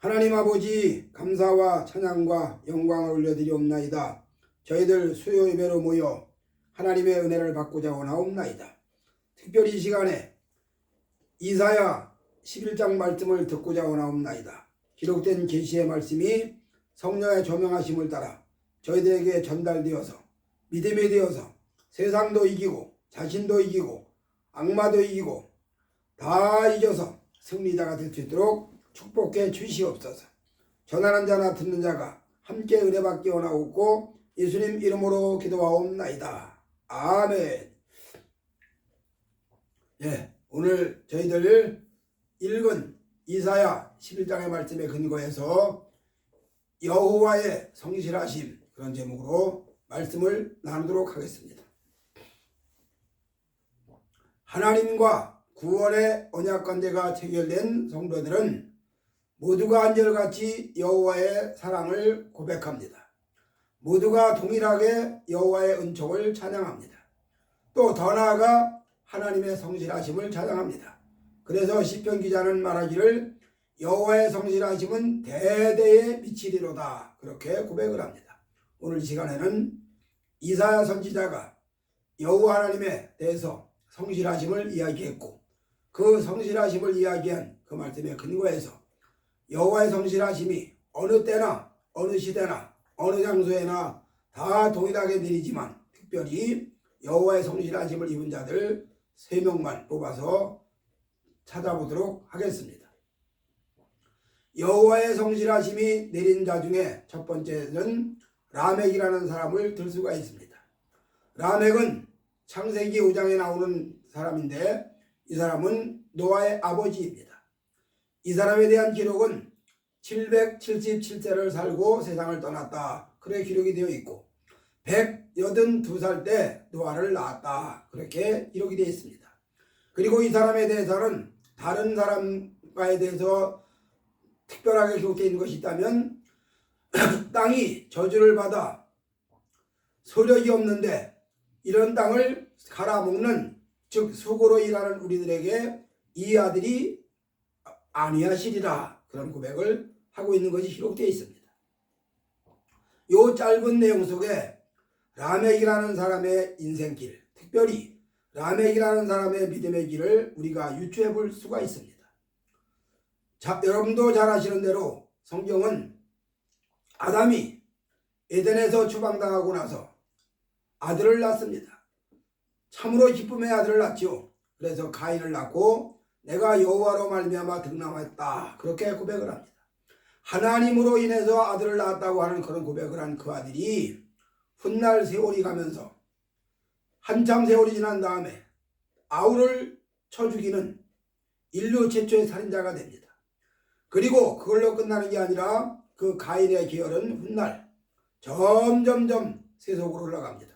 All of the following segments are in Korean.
하나님 아버지, 감사와 찬양과 영광을 올려드리옵나이다. 저희들 수요 예배로 모여 하나님의 은혜를 받고자 원하옵나이다. 특별히 이 시간에 이사야 11장 말씀을 듣고자 원하옵나이다. 기록된 계시의 말씀이 성령의 조명하심을 따라 저희들에게 전달되어서 믿음이 되어서 세상도 이기고 자신도 이기고 악마도 이기고 다 이겨서 승리자가 될 수 있도록 축복해 주시옵소서. 전하는 자나 듣는 자가 함께 은혜받기 원하옵고 예수님 이름으로 기도하옵나이다. 아멘. 오늘 저희들 읽은 이사야 11장의 말씀에 근거해서 여호와의 성실하심, 그런 제목으로 말씀을 나누도록 하겠습니다. 하나님과 구원의 언약관계가 체결된 성도들은 모두가 한결같이 여호와의 사랑을 고백합니다. 모두가 동일하게 여호와의 은총을 찬양합니다. 또 더 나아가 하나님의 성실하심을 찬양합니다. 그래서 시편 기자는 말하기를 여호와의 성실하심은 대대에 미치리로다, 그렇게 고백을 합니다. 오늘 이 시간에는 이사야 선지자가 여호와 하나님에 대해서 성실하심을 이야기했고, 그 성실하심을 이야기한 그 말씀에 근거해서 여호와의 성실하심이 어느 때나 어느 시대나 어느 장소에나 다 동일하게 내리지만 특별히 여호와의 성실하심을 입은 자들 3명만 뽑아서 찾아보도록 하겠습니다. 여호와의 성실하심이 내린 자 중에 첫 번째는 라멕이라는 사람을 들 수가 있습니다. 라멕은 창세기 5장에 나오는 사람인데 이 사람은 노아의 아버지입니다. 이 사람에 대한 기록은 777세를 살고 세상을 떠났다, 그렇게 기록이 되어 있고 182살 때 노아를 낳았다, 그렇게 기록이 되어 있습니다. 그리고 이 사람에 대해서는 다른 사람과에 대해서 특별하게 기록되어 있는 것이 있다면 땅이 저주를 받아 소력이 없는데 이런 땅을 갈아먹는, 즉 수고로 일하는 우리들에게 이 아들이 아니하시리라, 그런 고백을 하고 있는 것이 기록되어 있습니다. 이 짧은 내용 속에 라멕이라는 사람의 인생길, 특별히 라멕이라는 사람의 믿음의 길을 우리가 유추해 볼 수가 있습니다. 자, 여러분도 잘 아시는 대로 성경은 아담이 에덴에서 추방당하고 나서 아들을 낳습니다. 참으로 기쁨의 아들을 낳죠. 그래서 가인을 낳고 내가 여호와로 말미암아 등남했다, 그렇게 고백을 합니다. 하나님으로 인해서 아들을 낳았다고 하는 그런 고백을 한 그 아들이 훗날 세월이 가면서 한참 세월이 지난 다음에 아우를 쳐 죽이는 인류 최초의 살인자가 됩니다. 그리고 그걸로 끝나는 게 아니라 그 가인의 계열은 훗날 점점점 세속으로 올라갑니다.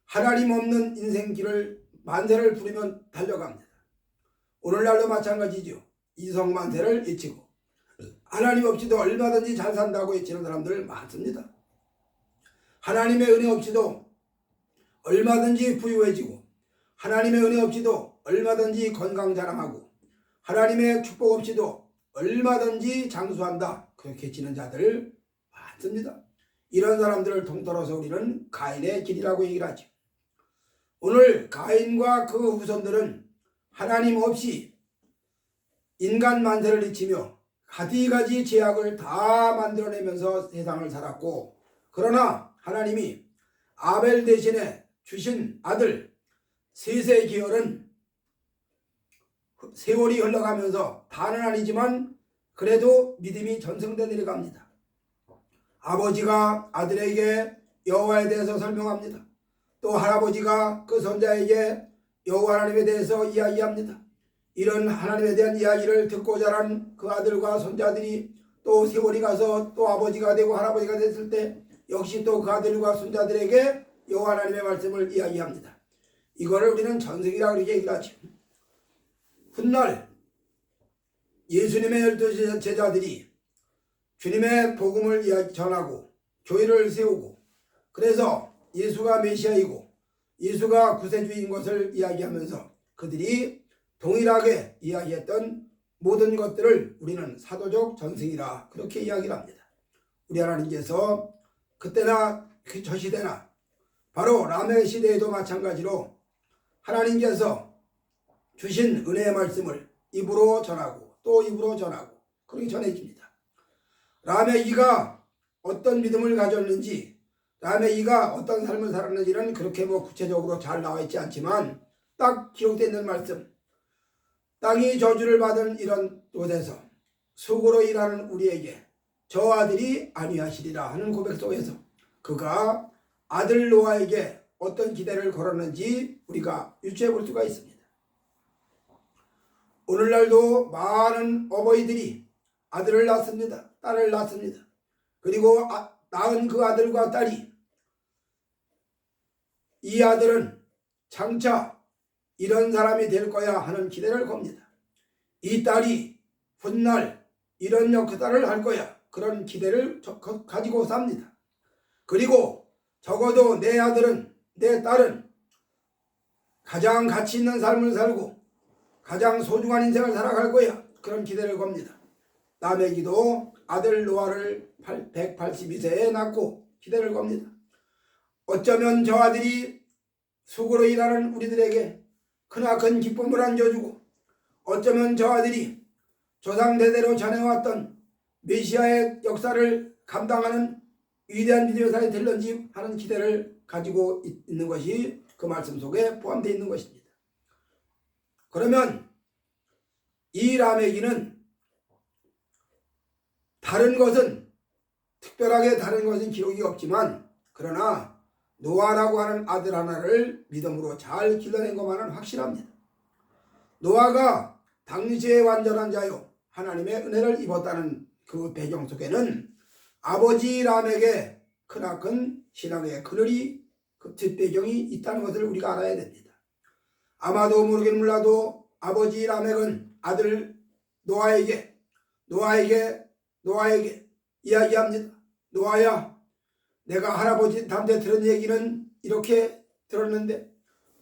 하나님 없는 인생길을 만세를 부리면 달려갑니다. 오늘날도 마찬가지죠. 이성만세를 외치고 하나님 없이도 얼마든지 잘 산다고 외치는 사람들 많습니다. 하나님의 은혜 없이도 얼마든지 부유해지고 하나님의 은혜 없이도 얼마든지 건강 자랑하고 하나님의 축복 없이도 얼마든지 장수한다, 그렇게 치는 자들 많습니다. 이런 사람들을 통틀어서 우리는 가인의 길이라고 얘기를 하죠. 오늘 가인과 그 후손들은 하나님 없이 인간 만세를 외치며 가지가지 죄악을 다 만들어내면서 세상을 살았고, 그러나 하나님이 아벨 대신에 주신 아들 셋의 계열은 세월이 흘러가면서 다는 아니지만 그래도 믿음이 전승돼 내려갑니다. 아버지가 아들에게 여호와에 대해서 설명합니다. 또 할아버지가 그 손자에게 여호와 하나님에 대해서 이야기합니다. 이런 하나님에 대한 이야기를 듣고 자란 그 아들과 손자들이 또 세월이 가서 또 아버지가 되고 할아버지가 됐을 때 역시 또 그 아들과 손자들에게 여호와 하나님의 말씀을 이야기합니다. 이거를 우리는 전승이라고 이렇게 얘기를 하죠. 훗날 예수님의 12 제자들이 주님의 복음을 전하고 교회를 세우고, 그래서 예수가 메시아이고 예수가 구세주인 것을 이야기하면서 그들이 동일하게 이야기했던 모든 것들을 우리는 사도적 전승이라 그렇게 이야기를 합니다. 우리 하나님께서 그때나 저 시대나 바로 라멕 시대에도 마찬가지로 하나님께서 주신 은혜의 말씀을 입으로 전하고 또 입으로 전하고 그렇게 전해집니다. 라멕이가 어떤 믿음을 가졌는지, 라멕이가 어떤 삶을 살았는지는 그렇게 구체적으로 잘 나와 있지 않지만 딱 기록되어 있는 말씀, 땅이 저주를 받은 이런 곳에서 수고로 일하는 우리에게 저 아들이 아니하시리라 하는 고백 속에서 그가 아들 노아에게 어떤 기대를 걸었는지 우리가 유추해 볼 수가 있습니다. 오늘날도 많은 어머니들이 아들을 낳습니다. 딸을 낳습니다. 그리고 낳은 그 아들과 딸이 이 아들은 장차 이런 사람이 될 거야 하는 기대를 겁니다. 이 딸이 훗날 이런 역사를 할 거야 그런 기대를 가지고 삽니다. 그리고 적어도 내 아들은, 내 딸은 가장 가치 있는 삶을 살고 가장 소중한 인생을 살아갈 거야 그런 기대를 겁니다. 라멕이도 아들 노아를 182세에 낳고 기대를 겁니다. 어쩌면 저 아들이 수고로 일하는 우리들에게 크나큰 기쁨을 안겨주고 어쩌면 저 아들이 조상대대로 전해왔던 메시아의 역사를 감당하는 위대한 믿음의 사람이 될런지 하는 기대를 가지고 있는 것이 그 말씀 속에 포함되어 있는 것입니다. 그러면 이 라멕이는 다른 것은 특별하게 다른 것은 기록이 없지만 그러나 노아라고 하는 아들 하나를 믿음으로 잘 길러낸 것만은 확실합니다. 노아가 당시의 완전한 자요 하나님의 은혜를 입었다는 그 배경 속에는 아버지 라멕의 크나큰 신앙의 그늘이 그 뒷배경이 있다는 것을 우리가 알아야 됩니다. 아마도 모르긴 몰라도 아버지 라멕은 아들 노아에게 이야기합니다. 노아야, 내가 할아버지한테 들은 얘기는 이렇게 들었는데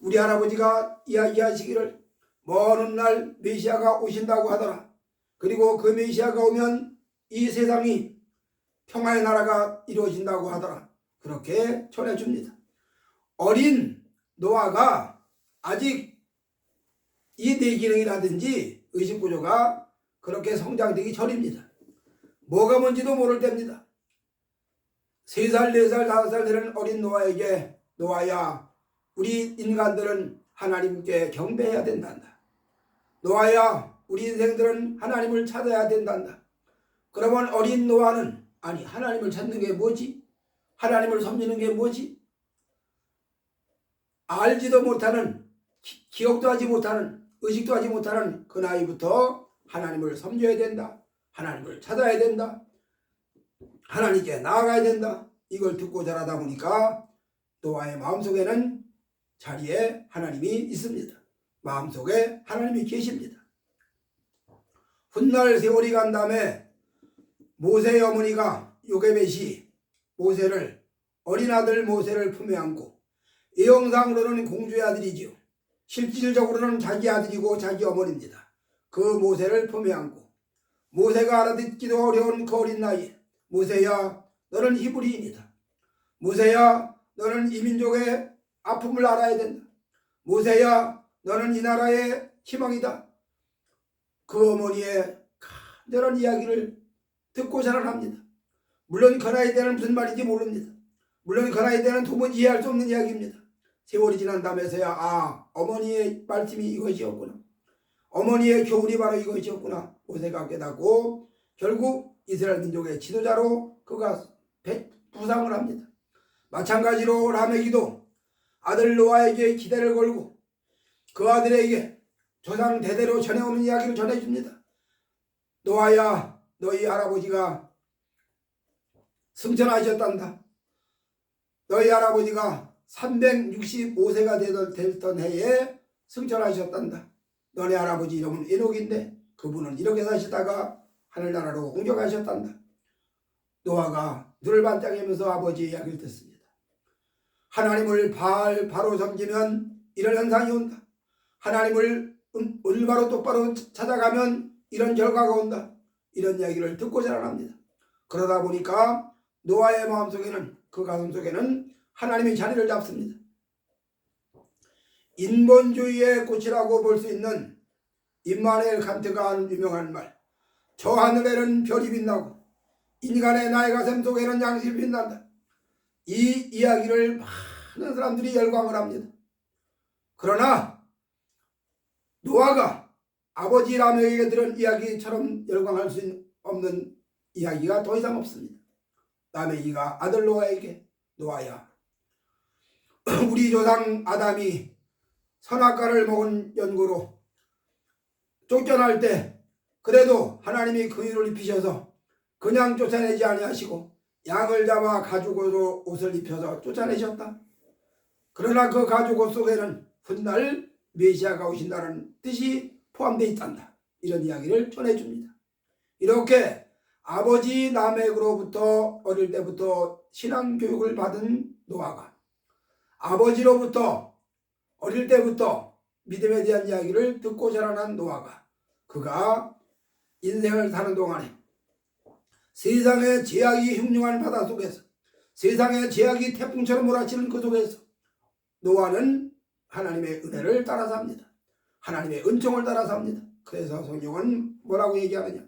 우리 할아버지가 이야기하시기를 먼 날 메시아가 오신다고 하더라. 그리고 그 메시아가 오면 이 세상이 평화의 나라가 이루어진다고 하더라. 그렇게 전해줍니다. 어린 노아가 아직 이 뇌기능이라든지 의식구조가 그렇게 성장되기 전입니다. 뭐가 뭔지도 모를 때입니다. 3살, 4살, 5살 되는 어린 노아에게 노아야, 우리 인간들은 하나님께 경배해야 된단다. 노아야, 우리 인생들은 하나님을 찾아야 된단다. 그러면 어린 노아는 아니 하나님을 찾는 게 뭐지? 하나님을 섬기는 게 뭐지? 알지도 못하는, 기억도 하지 못하는, 의식도 하지 못하는 그 나이부터 하나님을 섬겨야 된다. 하나님을 찾아야 된다. 하나님께 나아가야 된다. 이걸 듣고 자라다 보니까 노아의 마음속에는 자리에 하나님이 있습니다. 마음속에 하나님이 계십니다. 훗날 세월이 간 다음에 모세의 어머니가 요게벳이 모세를, 어린 아들 모세를 품에 안고, 이형상으로는 공주의 아들이지요. 실질적으로는 자기 아들이고 자기 어머니입니다. 그 모세를 품에 안고 모세가 알아듣기도 어려운 그 어린 나이에 모세야, 너는 히브리인이다. 모세야, 너는 이 민족의 아픔을 알아야 된다. 모세야, 너는 이 나라의 희망이다. 그 어머니의 간절한 이야기를 듣고 자라납니다. 물론 그 나이 때는 무슨 말인지 모릅니다. 물론 그 나이 때는 도무지 이해할 수 없는 이야기입니다. 세월이 지난 다음에서야 어머니의 말씀이 이것이었구나. 어머니의 교훈이 바로 이것이었구나. 모세가 깨닫고 결국 이스라엘 민족의 지도자로 그가 부상을 합니다. 마찬가지로 라멕이도 아들 노아에게 기대를 걸고 그 아들에게 조상 대대로 전해오는 이야기를 전해줍니다. 노아야, 너희 할아버지가 승천하셨단다. 너희 할아버지가 365세가 되던 해에 승천하셨단다. 너네 할아버지 이름은 에녹인데 그분은 이렇게 사시다가 하늘나라로 옮겨가셨단다. 노아가 눈을 반짝이면서 아버지의 이야기를 듣습니다. 하나님을 바로 섬기면 이런 현상이 온다. 하나님을 올바로 똑바로 찾아가면 이런 결과가 온다. 이런 이야기를 듣고 자라납니다. 그러다 보니까 노아의 마음속에는, 그 가슴속에는 하나님이 자리를 잡습니다. 인본주의의 꽃이라고 볼 수 있는 임마누엘 칸트가 한 유명한 말, 저 하늘에는 별이 빛나고 인간의 나의 가슴 속에는 양심이 빛난다. 이 이야기를 많은 사람들이 열광을 합니다. 그러나 노아가 아버지 라멕에게 들은 이야기처럼 열광할 수 없는 이야기가 더 이상 없습니다. 라멕이가 아들 노아에게, 노아야, 우리 조상 아담이 선악과를 먹은 연고로 쫓겨날 때 그래도 하나님이 긍휼을 입히셔서 그냥 쫓아내지 아니하시고 양을 잡아 가죽으로 옷을 입혀서 쫓아내셨다. 그러나 그 가죽 옷 속에는 훗날 메시아가 오신다는 뜻이 포함되어 있단다. 이런 이야기를 전해줍니다. 이렇게 아버지 라멕으로부터 어릴 때부터 신앙교육을 받은 노아가 아버지로부터 어릴 때부터 믿음에 대한 이야기를 듣고 자라난 노아가, 그가 인생을 사는 동안에 세상의 제약이 흉흉한 바다 속에서, 세상의 제약이 태풍처럼 몰아치는 그 속에서 노아는 하나님의 은혜를 따라 삽니다. 하나님의 은총을 따라 삽니다. 그래서 성경은 뭐라고 얘기하느냐,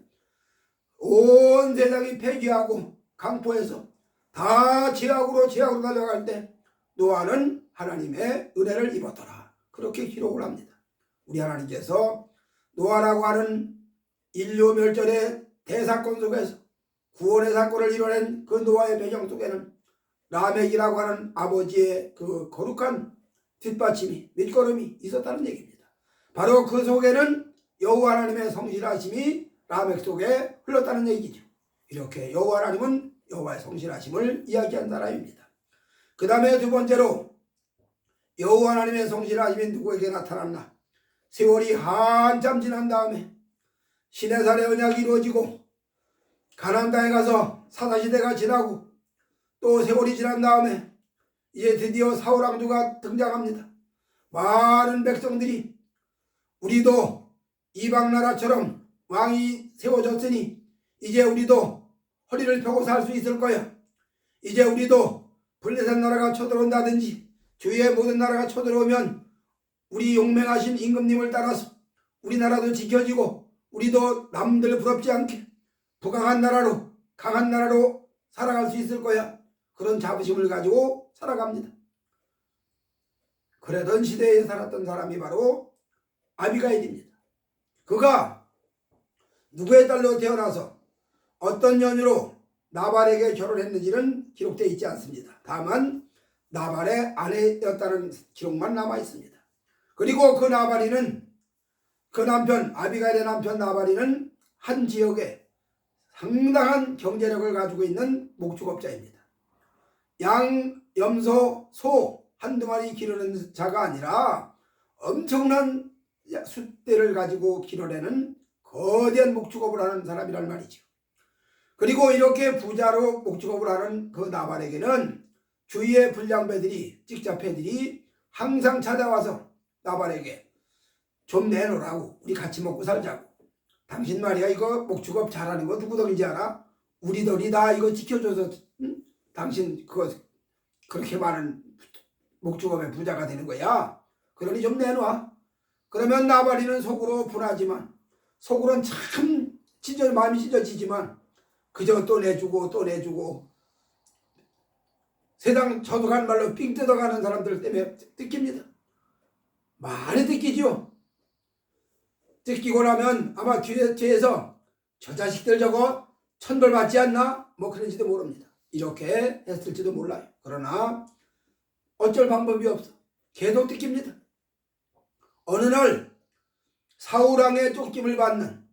온 세상이 폐기하고 강포해서 다 제약으로 달려갈 때 노아는 하나님의 은혜를 입었더라. 그렇게 기록을 합니다. 우리 하나님께서 노아라고 하는 인류 멸절의 대사건 속에서 구원의 사건을 이뤄낸 그 노아의 배경 속에는 라멕이라고 하는 아버지의 그 거룩한 뒷받침이, 밑거름이 있었다는 얘기입니다. 바로 그 속에는 여호와 하나님의 성실하심이 라멕 속에 흘렀다는 얘기죠. 이렇게 여호와 하나님은 여호와의 성실하심을 이야기한 사람입니다. 그 다음에 두 번째로 여호와 하나님의 성실하심이 누구에게 나타났나? 세월이 한참 지난 다음에 시내산의 언약이 이루어지고 가나안 땅에 가서 사사시대가 지나고 또 세월이 지난 다음에 이제 드디어 사울 왕조가 등장합니다. 많은 백성들이 우리도 이방 나라처럼 왕이 세워졌으니 이제 우리도 허리를 펴고 살 수 있을 거야. 이제 우리도 블레셋 나라가 쳐들어온다든지 주위의 모든 나라가 쳐들어오면 우리 용맹하신 임금님을 따라서 우리나라도 지켜지고 우리도 남들 부럽지 않게 부강한 나라로, 강한 나라로 살아갈 수 있을 거야. 그런 자부심을 가지고 살아갑니다. 그러던 시대에 살았던 사람이 바로 아비가일입니다. 그가 누구의 딸로 태어나서 어떤 연유로 나발에게 결혼했는지는 기록되어 있지 않습니다. 다만 나발의 아내였다는 기록만 남아 있습니다. 그리고 그 나발이는, 그 남편, 아비가일의 남편 나발이는 한 지역에 상당한 경제력을 가지고 있는 목축업자입니다. 양, 염소, 소 한두 마리 기르는 자가 아니라 엄청난 숫대를 가지고 기르려는 거대한 목축업을 하는 사람이란 말이죠. 그리고 이렇게 부자로 목축업을 하는 그 나발에게는 주위의 불량배들이, 찍자패들이 항상 찾아와서 나발에게 좀 내놓으라고, 우리 같이 먹고 살자고. 당신 말이야 이거 목축업 잘하는 거 누구 덕인지 알아? 우리 덕이 다 이거 지켜줘서 당신 그거 그렇게 많은 목축업의 부자가 되는 거야. 그러니 좀 내놔. 그러면 나발이는 속으로 분하지만, 속으로는 참 마음이 찢어지지만 그저 또 내주고 또 내주고, 세상 저속한 말로 삥 뜯어가는 사람들 때문에 뜯깁니다. 많이 뜯기죠. 뜯기고 나면 아마 뒤에서 저 자식들 저거 천벌 받지 않나? 뭐 그런지도 모릅니다. 이렇게 했을지도 몰라요. 그러나 어쩔 방법이 없어. 계속 뜯깁니다. 어느 날 사울왕의 쫓김을 받는,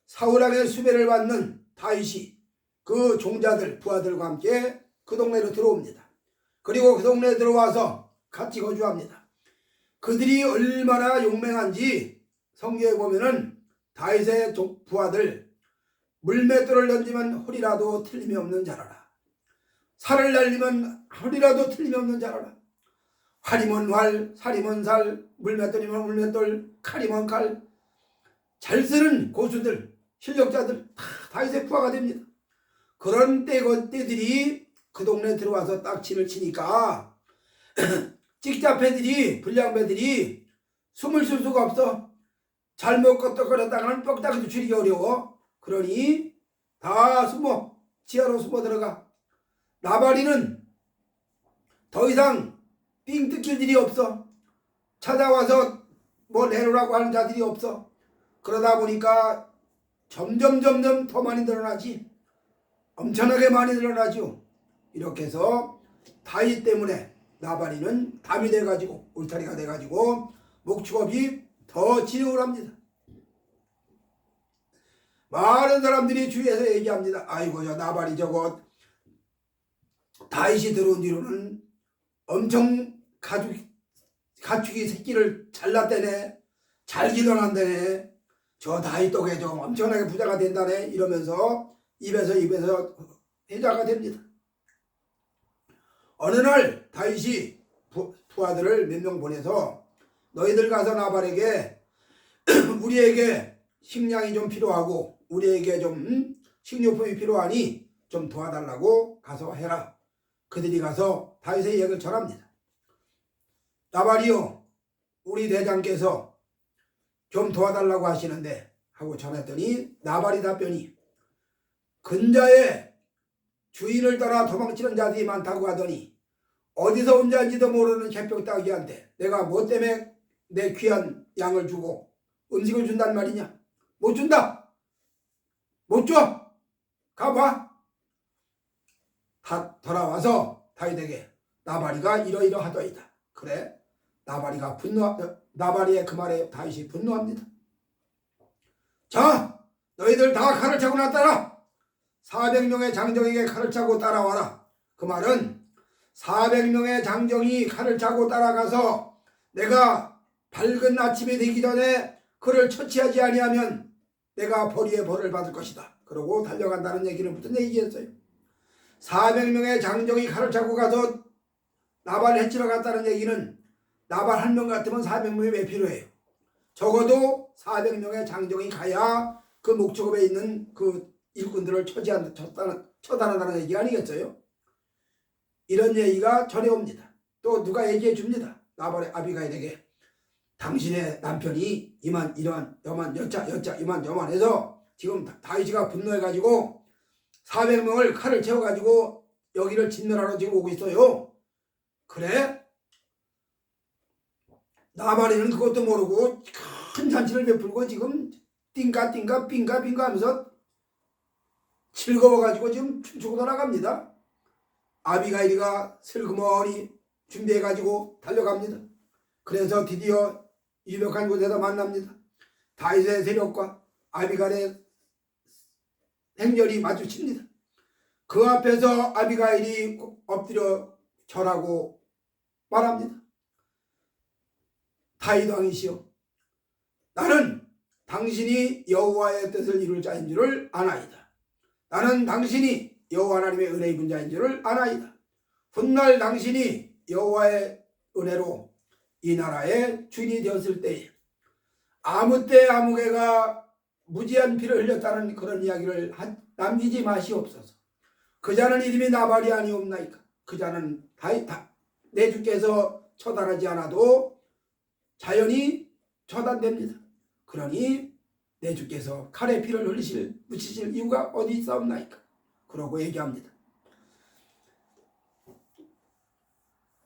사울왕의 수배를 받는 다윗이 그 종자들, 부하들과 함께 그 동네로 들어옵니다. 그리고 그 동네에 들어와서 같이 거주합니다. 그들이 얼마나 용맹한지 성경에 보면은 다윗의 부하들, 물맷돌을 던지면 허리라도 틀림이 없는 자라라. 살을 날리면 허리라도 틀림이 없는 자라라. 활이면 활, 살이면 살, 물맷돌이면 물맷돌, 칼이면 칼. 잘 쓰는 고수들, 실력자들 다 다윗의 부하가 됩니다. 그런 때들이 그 동네에 들어와서 딱 진을 치니까 찍자패들이 불량배들이 숨을 쉴 수가 없어. 잘못 껐덕거렸다가는 뻑딱이도 줄이기 어려워. 그러니 다 지하로 숨어 들어가. 나발이는 더 이상 삥 뜯길 일이 없어. 찾아와서 뭐 내놓으라고 하는 자들이 없어. 그러다 보니까 점점 더 많이 늘어나지. 엄청나게 많이 늘어나죠. 이렇게 해서 다윗 때문에 나발이는 담이 돼가지고 울타리가 돼가지고 목축업이 더 진행을 합니다. 많은 사람들이 주위에서 얘기합니다. 아이고 저 나발이 저거 다윗이 들어온 뒤로는 엄청 가축이 새끼를 잘났대네. 잘 길러난다네. 저 다윗 덕에 좀 엄청나게 부자가 된다네. 이러면서 입에서 회자가 됩니다. 어느 날 다윗이 부하들을 몇 명 보내서 너희들 가서 나발에게 우리에게 식량이 좀 필요하고 우리에게 좀 식료품이 필요하니 좀 도와달라고 가서 해라. 그들이 가서 다윗의 이야기를 전합니다. 나발이요, 우리 대장께서 좀 도와달라고 하시는데 하고 전했더니 나발이 답변이 근자에 주인을 떠나 도망치는 자들이 많다고 하더니 어디서 온 자인지도 모르는 개벽따기한테 내가 뭐 때문에 내 귀한 양을 주고 음식을 준단 말이냐? 못 준다. 못 줘. 가봐. 다 돌아와서 다윗에게 나발이가 이러이러하더이다. 그래. 나발이의 그 말에 다윗이 분노합니다. 자, 너희들 다 칼을 차고 나따라. 400명의 장정에게 칼을 차고 따라와라. 그 말은 400명의 장정이 칼을 차고 따라가서 내가 밝은 아침이 되기 전에 그를 처치하지 아니하면 내가 벌이의 벌을 받을 것이다. 그러고 달려간다는 얘기는 무슨 얘기였어요? 400명의 장정이 칼을 차고 가서 나발을 해치러 갔다는 얘기는 나발 한 명 같으면 400명이 왜 필요해요? 적어도 400명의 장정이 가야 그 목축업에 있는 그 일꾼들을 처단한다는 얘기 아니겠어요? 이런 얘기가 전해 옵니다. 또 누가 얘기해 줍니다. 나발의 아비가일에게 당신의 남편이 이만 여만 여짜 이만 여만 해서 지금 다윗이가 분노해가지고 400명을 칼을 채워가지고 여기를 진멸하러 지금 오고 있어요. 그래? 나발이는 그것도 모르고 큰 잔치를 베풀고 지금 띵가 하면서 즐거워가지고 지금 춤추고 돌아갑니다. 아비가일이가 슬그머니 준비해가지고 달려갑니다. 그래서 드디어 유력한 곳에서 만납니다. 다윗의 세력과 아비가일의 행렬이 마주칩니다. 그 앞에서 아비가일이 엎드려 절하고 말합니다. 다윗 왕이시여, 나는 당신이 여호와의 뜻을 이룰 자인 줄을 아나이다. 나는 당신이 여호와 하나님의 은혜 입은 자인 줄을 아나이다. 훗날 당신이 여호와의 은혜로 이 나라의 주인이 되었을 때에 아무 때 아무개가 무지한 피를 흘렸다는 그런 이야기를 남기지 마시옵소서. 그 자는 이름이 나발이 아니옵나이까. 그 자는 내 주께서 처단하지 않아도 자연히 처단됩니다. 그러니 내 주께서 칼에 피를 묻히실 이유가 어디 있사옵나이까. 그러고 얘기합니다.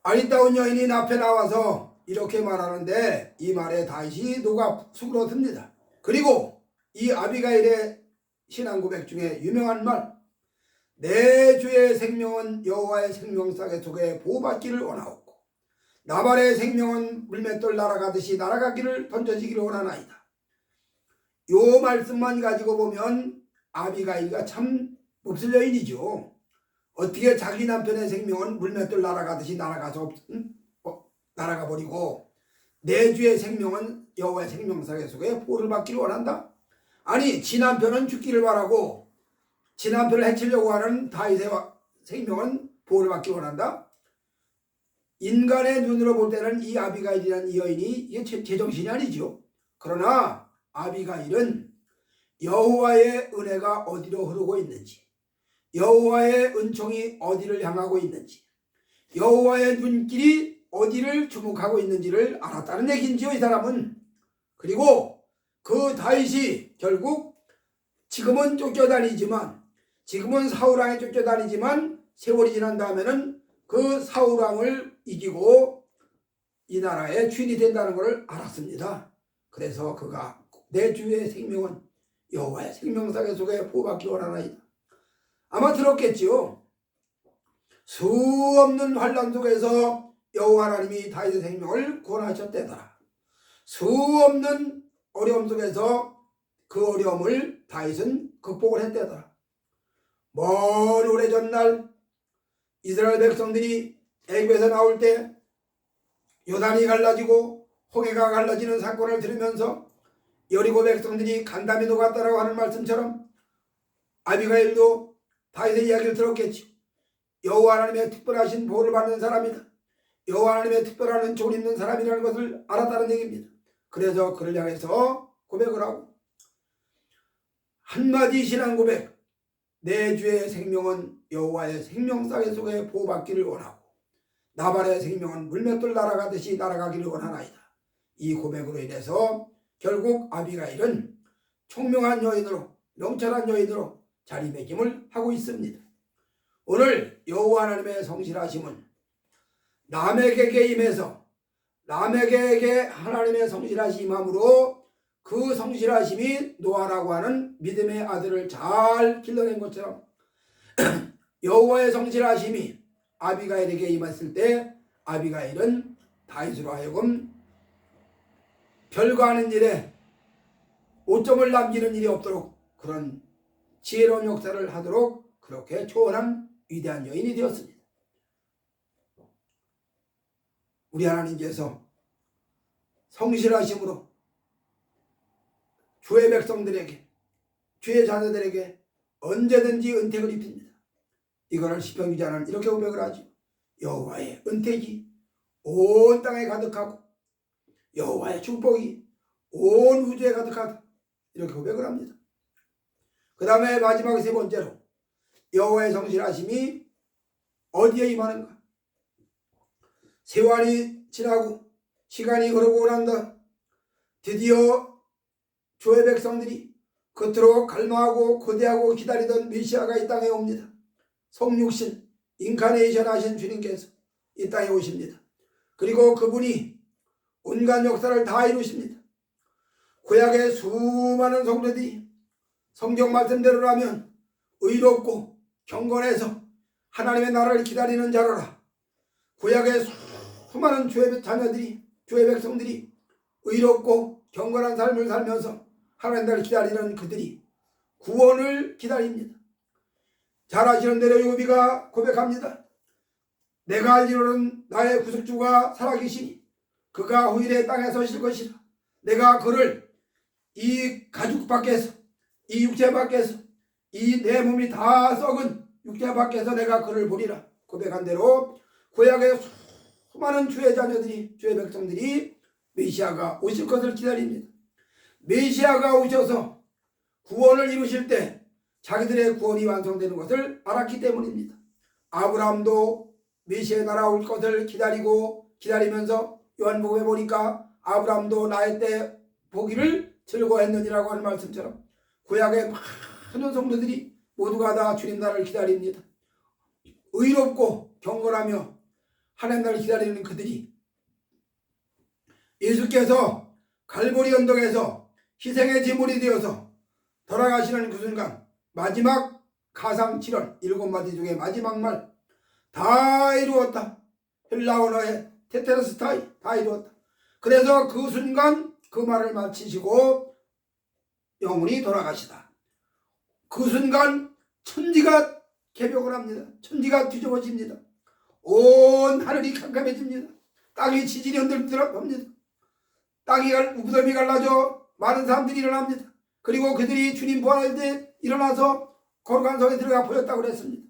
아리따운 여인이 앞에 나와서 이렇게 말하는데 이 말에 다윗이 녹아 수그러듭니다. 그리고 이 아비가일의 신앙 고백 중에 유명한 말, 내 주의 생명은 여호와의 생명사계 속에 보호받기를 원하옵고 나발의 생명은 물맷돌 날아가듯이 날아가기를 던져지기를 원하나이다. 요 말씀만 가지고 보면 아비가일가 참 몹쓸 여인이죠. 어떻게 자기 남편의 생명은 물맷돌 날아가듯이 날아가 버리고 내 주의 생명은 여호와의 생명사계 속에 보호를 받기를 원한다? 아니, 지 남편은 죽기를 바라고 지 남편을 해치려고 하는 다윗의 생명은 보호를 받기를 원한다? 인간의 눈으로 볼 때는 이 아비가일이라는 이 여인이 이게 제정신이 아니죠. 그러나 아비가일은 여호와의 은혜가 어디로 흐르고 있는지, 여호와의 은총이 어디를 향하고 있는지, 여호와의 눈길이 어디를 주목하고 있는지를 알았다는 얘기인지요, 이 사람은. 그리고 그 다윗이 결국 지금은 쫓겨다니지만, 지금은 사울왕에 쫓겨다니지만 세월이 지난 다음에는 그 사울왕을 이기고 이 나라의 주인이 된다는 것을 알았습니다. 그래서 그가 내 주의 생명은 여호와의 생명사계 속에 보호받기 원하나이다. 아마 들었겠지요. 수 없는 환난 속에서 여호와 하나님이 다윗의 생명을 구원하셨대더라. 수 없는 어려움 속에서 그 어려움을 다윗은 극복을 했대더라. 먼 오래전날 이스라엘 백성들이 애굽에서 나올 때 요단이 갈라지고 홍해가 갈라지는 사건을 들으면서 여리고 백성들이 간담이 녹았다라고 하는 말씀처럼 아비가일도 다윗의 이야기를 들었겠죠. 여호와 하나님의 특별하신 보호를 받는 사람이다. 여호와 하나님의 특별한 은총을 입는 사람이라는 것을 알았다는 얘기입니다. 그래서 그를 향해서 고백을 하고 한마디 신앙 고백, 내 주의 생명은 여호와의 생명사계 속에 보호받기를 원하고 나발의 생명은 물맷돌 날아가듯이 날아가기를 원하나이다. 이 고백으로 인해서 결국 아비가일은 총명한 여인으로, 명철한 여인으로 자리매김을 하고 있습니다. 오늘 여호와 하나님의 성실하심은 남에게 임해서 남에게 하나님의 성실하심이 임함으로 그 성실하심이 노아라고 하는 믿음의 아들을 잘 길러낸 것처럼 여호와의 성실하심이 아비가일에게 임했을 때 아비가일은 다윗으로 하여금 별거 아닌 일에 오점을 남기는 일이 없도록 그런 지혜로운 역사를 하도록 그렇게 초원한 위대한 여인이 되었습니다. 우리 하나님께서 성실하심으로 주의 백성들에게, 주의 자녀들에게 언제든지 은택을 입힙니다. 이거를 시편 기자는 이렇게 고백을 하죠. 여호와의 은택이 온 땅에 가득하고 여호와의 축복이 온 우주에 가득하다. 이렇게 고백을 합니다. 그 다음에 마지막 세 번째로 여호와의 성실하심이 어디에 임하는가? 세월이 지나고 시간이 흐르고 난다. 드디어 주의 백성들이 그토록 갈망하고 고대하고 기다리던 메시아가 이 땅에 옵니다. 성육신, 인카네이션 하신 주님께서 이 땅에 오십니다. 그리고 그분이 온갖 역사를 다 이루십니다. 구약의 수많은 성도들이 성경 말씀대로라면 의롭고 경건해서 하나님의 나라를 기다리는 자로라. 구약의 수많은 주의 자녀들이, 주의 백성들이 의롭고 경건한 삶을 살면서 하나님 나라를 기다리는 그들이 구원을 기다립니다. 잘 아시는 대로 욥이가 고백합니다. 내가 알기로는 나의 구속주가 살아계시니 그가 후일에 땅에 서실 것이라. 내가 그를 이 가죽 밖에서, 이 육체 밖에서, 이 내 몸이 다 썩은 육체 밖에서 내가 그를 보리라. 고백한 대로 구약의 수많은 주의 자녀들이, 주의 백성들이 메시아가 오실 것을 기다립니다. 메시아가 오셔서 구원을 이루실 때 자기들의 구원이 완성되는 것을 알았기 때문입니다. 아브라함도 메시아의 나라 올 것을 기다리면서 요한복음에 보니까 아브라함도 나의 때 보기를 즐거워했느니라고 하는 말씀처럼 구약의 많은 성도들이 모두가 다 주님 나라를 기다립니다. 의롭고 경건하며 하나님 나라를 기다리는 그들이 예수께서 갈보리 언덕에서 희생의 제물이 되어서 돌아가시는 그 순간 마지막 가상 7월 7마디 중에 마지막 말 다 이루었다. 헬라어의 테테레스타이 다 이루었다. 그래서 그 순간 그 말을 마치시고 영혼이 돌아가시다. 그 순간 천지가 개벽을 합니다. 천지가 뒤집어집니다. 온 하늘이 캄캄해집니다. 땅이 지진이 흔들흔들합니다. 땅이 무덤이 갈라져 많은 사람들이 일어납니다. 그리고 그들이 주님 부활할 때 일어나서 거룩한 성에 들어가 보였다고 그랬습니다.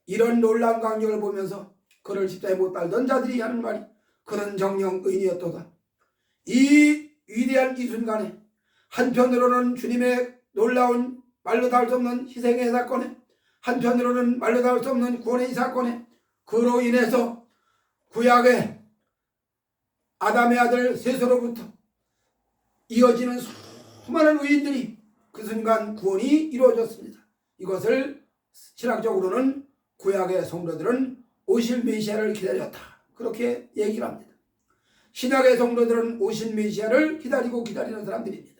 이런 놀라운 광경을 보면서 그를 십자가에 못 달던 자들이 하는 말이 그는 정령 의인이었도다. 이 위대한 이 순간에 한편으로는 주님의 놀라운 말로 닿을 수 없는 희생의 사건에, 한편으로는 말로 닿을 수 없는 구원의 이 사건에, 그로 인해서 구약의 아담의 아들 셋으로부터 이어지는 수많은 의인들이 그 순간 구원이 이루어졌습니다. 이것을 신학적으로는 구약의 성도들은 오실 메시아를 기다렸다, 그렇게 얘기를 합니다. 신약의 성도들은 오실 메시아를 기다리는 사람들입니다.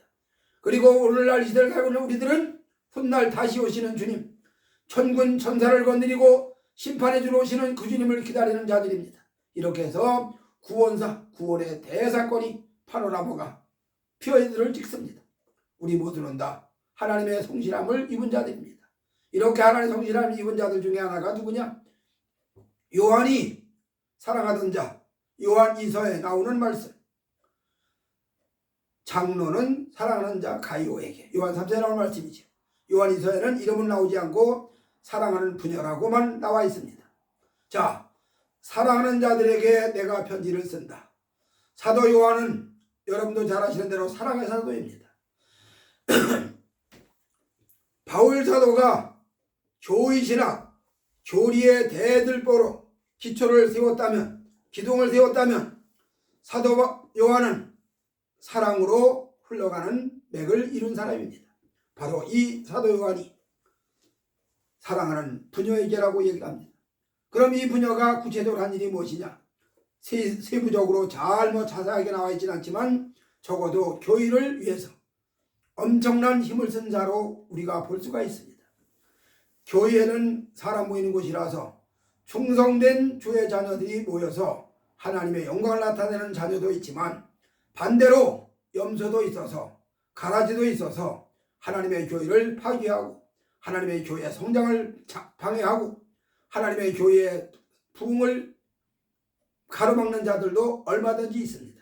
그리고 오늘날 이 시대를 살고 있는 우리들은 훗날 다시 오시는 주님, 천군 천사를 건드리고 심판해 주러 오시는 그 주님을 기다리는 자들입니다. 이렇게 해서 구원의 대사건이 파노라마가 피어들을 찍습니다. 우리 모두는 다 하나님의 성실함을 입은 자들입니다. 이렇게 하나님의 성실함을 입은 자들 중에 하나가 누구냐? 요한이 사랑하던 자, 요한 이서에 나오는 말씀. 장로는 사랑하는 자 가이오에게, 요한 3서에 나오는 말씀이죠. 요한 이서에는 이름은 나오지 않고 사랑하는 부녀라고만 나와 있습니다. 자, 사랑하는 자들에게 내가 편지를 쓴다. 사도 요한은 여러분도 잘 아시는 대로 사랑의 사도입니다. 바울 사도가 교의 신학, 교리의 대들보로 기초를 세웠다면, 기둥을 세웠다면, 사도 요한은 사랑으로 흘러가는 맥을 이룬 사람입니다. 바로 이 사도 요한이 사랑하는 부녀에게라고 얘기합니다. 그럼 이 부녀가 구체적으로 한 일이 무엇이냐? 세부적으로 자세하게 나와 있지는 않지만 적어도 교회를 위해서 엄청난 힘을 쓴 자로 우리가 볼 수가 있습니다. 교회는 사람 모이는 곳이라서 충성된 주의 자녀들이 모여서 하나님의 영광을 나타내는 자녀도 있지만, 반대로 염소도 있어서, 가라지도 있어서 하나님의 교회를 파괴하고 하나님의 교회의 성장을 방해하고 하나님의 교회의 부흥을 가로막는 자들도 얼마든지 있습니다.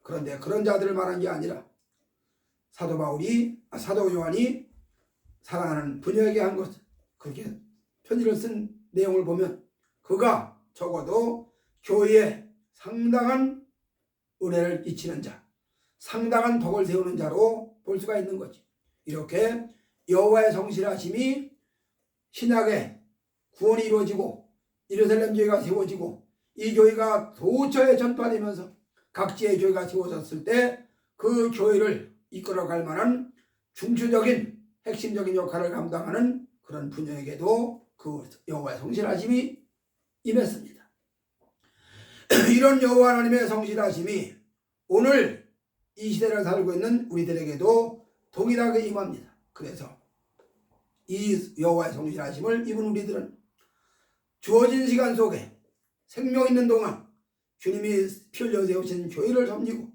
그런데 그런 자들을 말한 게 아니라 사도 요한이 사랑하는 부녀에게 한 것, 그렇게 편지를 쓴 내용을 보면 그가 적어도 교회에 상당한 은혜를 끼치는 자, 상당한 덕을 세우는 자로 볼 수가 있는 거죠. 이렇게 여호와의 성실하심이 신약의 구원이 이루어지고 예루살렘 교회가 세워지고 이 교회가 도처에 전파되면서 각지의 교회가 세워졌을 때 그 교회를 이끌어갈 만한 중추적인 핵심적인 역할을 감당하는 그런 부녀에게도 그 여호와의 성실하심이 임했습니다. 이런 여호와 하나님의 성실하심이 오늘 이 시대를 살고 있는 우리들에게도 동일하게 임합니다. 그래서 이 여호와의 성실하심을 입은 우리들은 주어진 시간 속에 생명 있는 동안 주님이 피 흘려 세우신 교회를 섬기고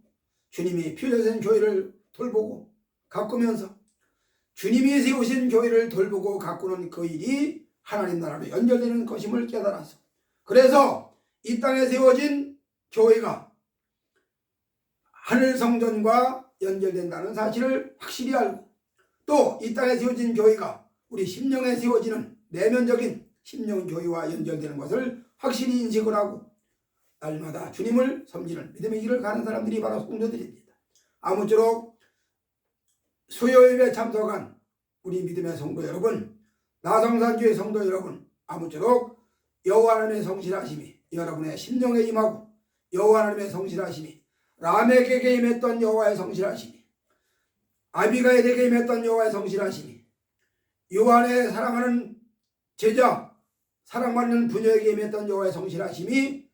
주님이 피 흘려 세운 교회를 돌보고 가꾸면서 주님이 세우신 교회를 돌보고 가꾸는 그 일이 하나님 나라로 연결되는 것임을 깨달아서, 그래서 이 땅에 세워진 교회가 하늘 성전과 연결된다는 사실을 확실히 알고, 또 이 땅에 세워진 교회가 우리 심령에 세워지는 내면적인 심령 교회와 연결되는 것을 확실히 인식을 하고 날마다 주님을 섬기는 믿음의 길을 가는 사람들이 바로 성도들입니다. 아무쪼록 수요예배 참석한 우리 믿음의 성도 여러분, 나성산교회 성도 여러분, 아무쪼록 여호와 하나님의 성실하심이 여러분의 심령에 임하고 여호와 하나님의 성실하심이 라멕에게 임했던 여호와의 성실하심이, 아비가일에게 임했던 여호와의 성실하심이, 요한의 사랑하는 제자, 사랑받는 부녀에게 임했던 여호와의 성실하심이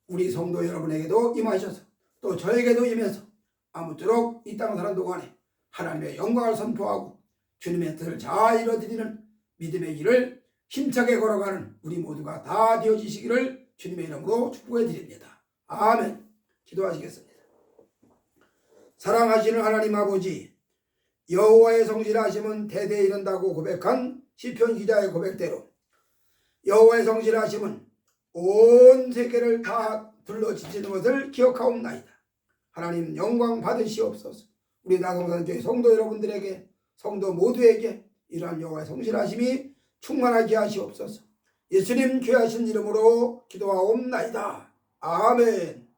우리 성도 여러분에게도 임하셔서 또 저에게도 임해서 아무쪼록 이 땅을 사는 동안에 하나님의 영광을 선포하고 주님의 뜻을 잘 이루어드리는 믿음의 길을 힘차게 걸어가는 우리 모두가 다 되어지시기를 주님의 이름으로 축복해 드립니다. 아멘. 기도하시겠습니다. 사랑하시는 하나님 아버지, 여호와의 성실하심은 대대에 이른다고 고백한 시편 기자의 고백대로 여호와의 성실하심은 온 세계를 다 둘러지치는 것을 기억하옵나이다. 하나님 영광 받으시옵소서. 우리 나성산교회 성도 여러분들에게, 성도 모두에게 이러한 여호와의 성실하심이 충만하게 하시옵소서. 예수님 귀하신 이름으로 기도하옵나이다. 아멘.